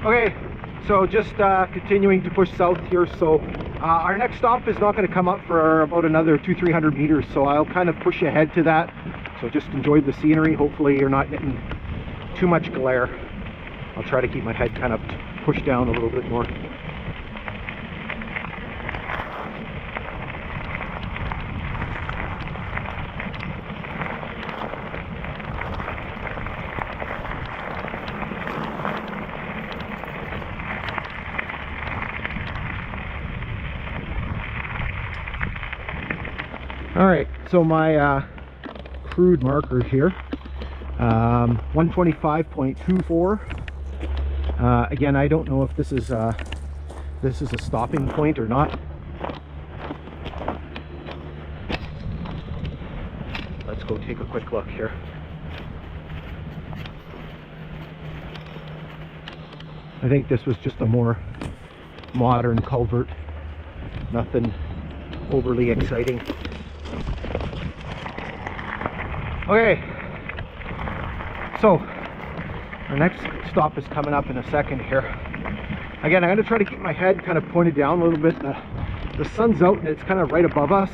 Okay, so just continuing to push south here. So our next stop is not going to come up for about another 200-300 meters, so I'll kind of push ahead to that. So just enjoy the scenery. Hopefully you're not getting too much glare. I'll try to keep my head kind of pushed down a little bit more. All right, so my crude markers here, 125.24. Again, I don't know if this is a stopping point or not. Let's go take a quick look here. I think this was just a more modern culvert, nothing overly exciting. Okay, so our next stop is coming up in a second here. Again, I'm going to try to keep my head kind of pointed down a little bit. The sun's out and it's kind of right above us,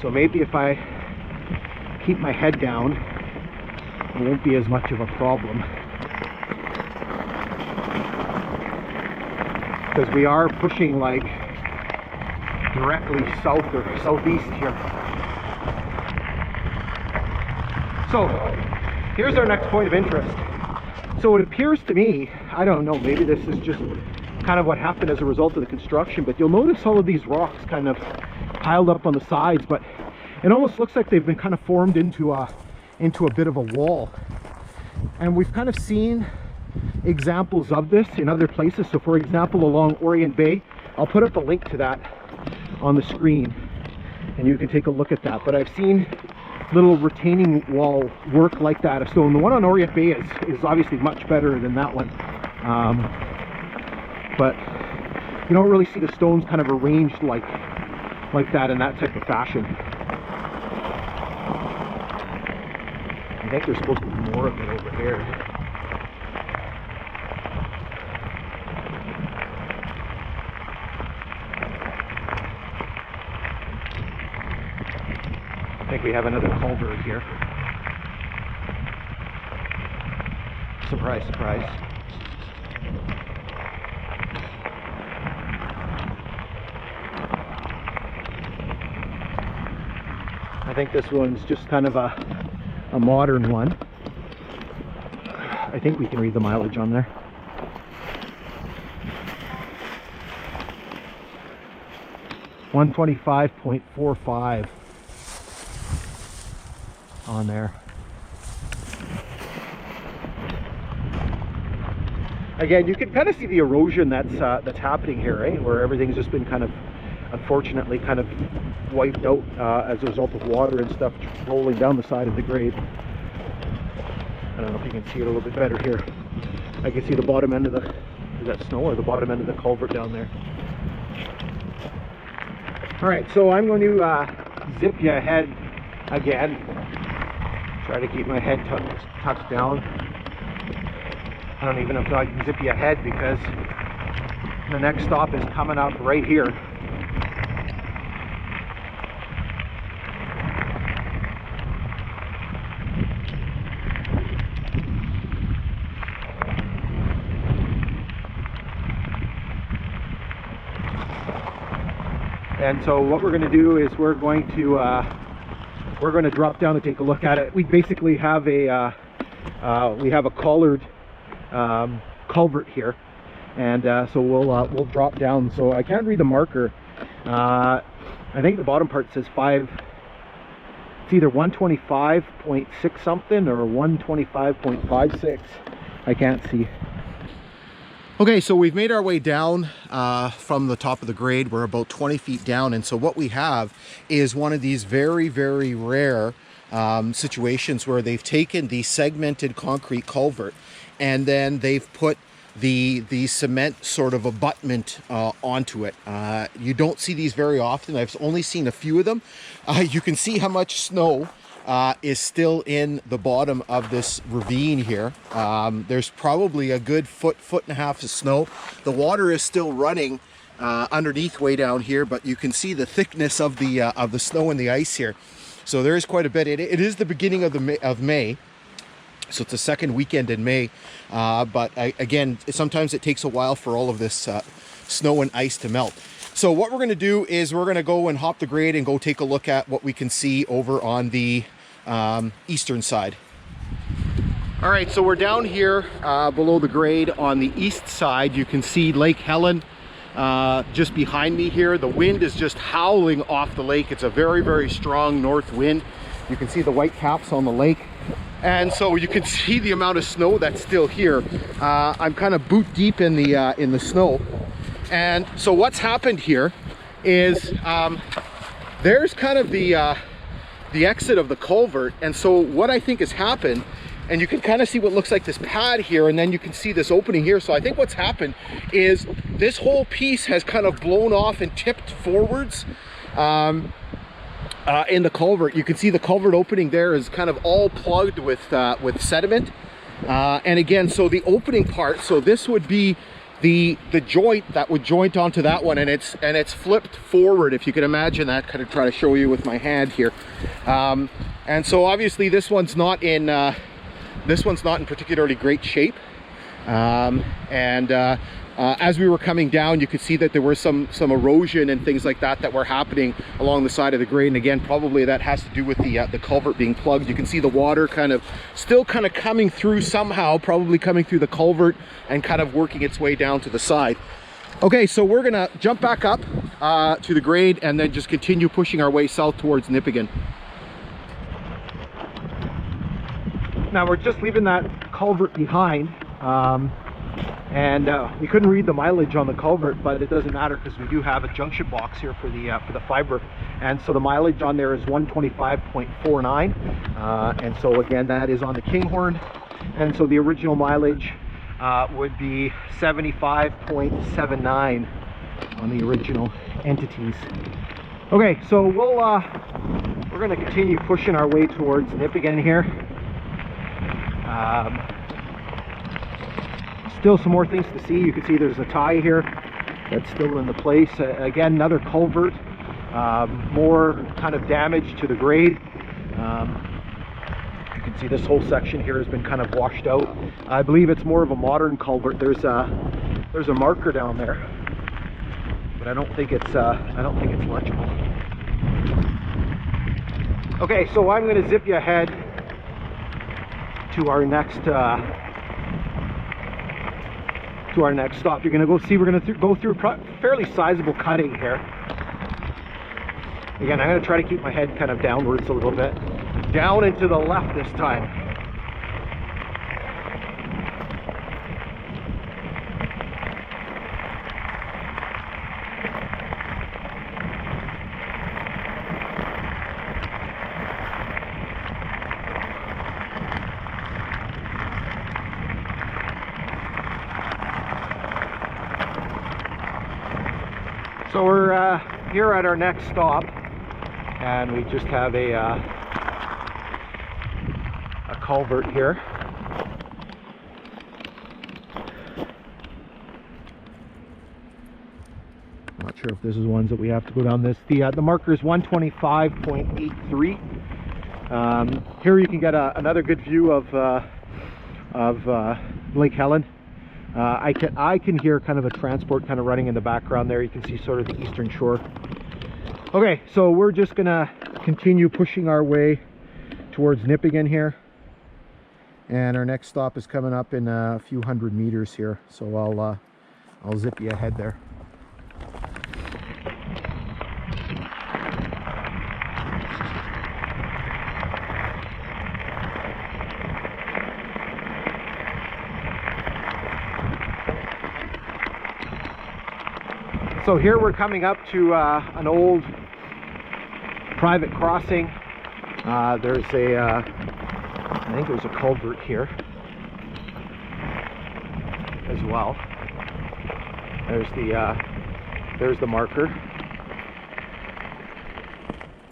so maybe if I keep my head down, it won't be as much of a problem. Because we are pushing like directly south or southeast here. So here's our next point of interest. So it appears to me, I don't know, maybe this is just kind of what happened as a result of the construction, but you'll notice all of these rocks kind of piled up on the sides, but it almost looks like they've been kind of formed into a bit of a wall. And we've kind of seen examples of this in other places. So for example, along Orient Bay, I'll put up a link to that on the screen and you can take a look at that. But I've seen little retaining wall work like that of stone. The one on Orient Bay is obviously much better than that one, but you don't really see the stones kind of arranged like that in that type of fashion. I think there's supposed to be more of it over here. I think we have another culvert here. Surprise, surprise. I think this one's just kind of a modern one. I think we can read the mileage on there. $125.45 on there. Again, you can kind of see the erosion that's happening here, right? Where everything's just been kind of, unfortunately, kind of wiped out as a result of water and stuff rolling down the side of the grade. I don't know if you can see it a little bit better here. I can see the bottom end of the, is that snow or the bottom end of the culvert down there. All right, so I'm going to zip you ahead again. Try to keep my head tucked down. I don't even know if I can zip you ahead because the next stop is coming up right here. And so what we're going to do is we're going to drop down and take a look at it. We basically have a collared culvert here, and so we'll drop down. So I can't read the marker. I think the bottom part says 5. It's either 125.6 something or 125.56. I can't see. Okay, so we've made our way down from the top of the grade. We're about 20 feet down, and so what we have is one of these very, very rare situations where they've taken the segmented concrete culvert and then they've put the cement sort of abutment onto it. You don't see these very often. I've only seen a few of them. You can see how much snow is still in the bottom of this ravine here. There's probably a good foot and a half of snow. The water is still running underneath way down here, but you can see the thickness of the snow and the ice here. So there is quite a bit. It is the beginning of May, so it's the second weekend in May. But again, sometimes it takes a while for all of this snow and ice to melt. So what we're going to do is we're going to go and hop the grade and go take a look at what we can see over on the eastern side. All right, so we're down here below the grade on the east side. You can see Lake Helen just behind me here. The wind is just howling off the lake. It's a very, very strong north wind. You can see the white caps on the lake. And so you can see the amount of snow that's still here. I'm kind of boot deep in the snow. And so what's happened here is there's kind of the exit of the culvert. And so what I think has happened, and you can kind of see what looks like this pad here, and then you can see this opening here. So I think what's happened is this whole piece has kind of blown off and tipped forwards in the culvert. You can see the culvert opening there is kind of all plugged with sediment. And again, so the opening part, so this would be the joint that would joint onto that one, and it's flipped forward, if you can imagine that. Kind of try to show you with my hand here. And so obviously this one's not in particularly great shape. As we were coming down, you could see that there was some erosion and things like that were happening along the side of the grade. And again, probably that has to do with the culvert being plugged. You can see the water still coming through somehow, probably coming through the culvert and kind of working its way down to the side. Okay, so we're gonna jump back up to the grade and then just continue pushing our way south towards Nipigon. Now we're just leaving that culvert behind. We couldn't read the mileage on the culvert, but it doesn't matter because we do have a junction box here for the fiber, and so the mileage on there is 125.49, and so again that is on the Kinghorn, and so the original mileage would be 75.79 on the original entities. Okay, so we're going to continue pushing our way towards Nipigon here. Still some more things to see. You can see there's a tie here that's still in the place. Again, another culvert, more kind of damage to the grade. You can see this whole section here has been kind of washed out. I believe it's more of a modern culvert. There's a marker down there, but I don't think it's legible. Okay, so I'm going to zip you ahead to our next stop. You're going to go see, we're going to go through a fairly sizable cutting here. Again, I'm going to try to keep my head kind of downwards a little bit. Down and to the left this time. So we're here at our next stop, and we just have a culvert here. Not sure if this is ones that we have to go down this. The marker is 125.83. Here you can get another good view of Lake Helen. I can hear kind of a transport kind of running in the background there. You can see sort of the eastern shore. Okay, so we're just gonna continue pushing our way towards Nipigon here, and our next stop is coming up in a few hundred meters here. So I'll zip you ahead there. So here we're coming up to an old private crossing. There's I think there's a culvert here as well. There's the marker.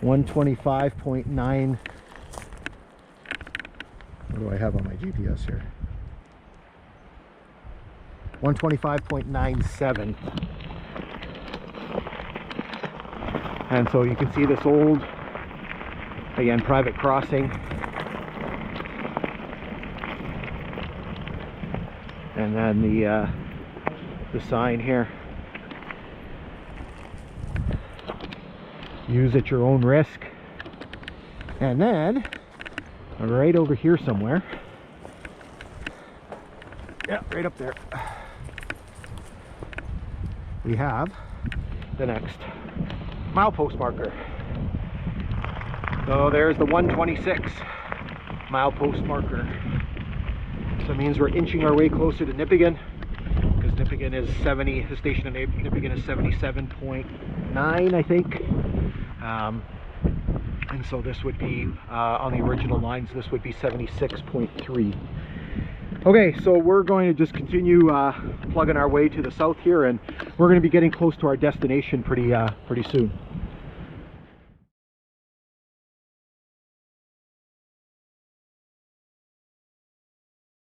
125.9 What do I have on my GPS here? 125.97. And so you can see this old, again, private crossing. And then the sign here. Use at your own risk. And then, right over here somewhere, yeah, right up there, we have the next milepost marker. So there's the 126 milepost marker. So it means we're inching our way closer to Nipigon, because Nipigon is 70, the station in Nipigon is 77.9, I think. And so this would be, on the original lines, this would be 76.3. Okay, so we're going to just continue plugging our way to the south here, and we're going to be getting close to our destination pretty soon.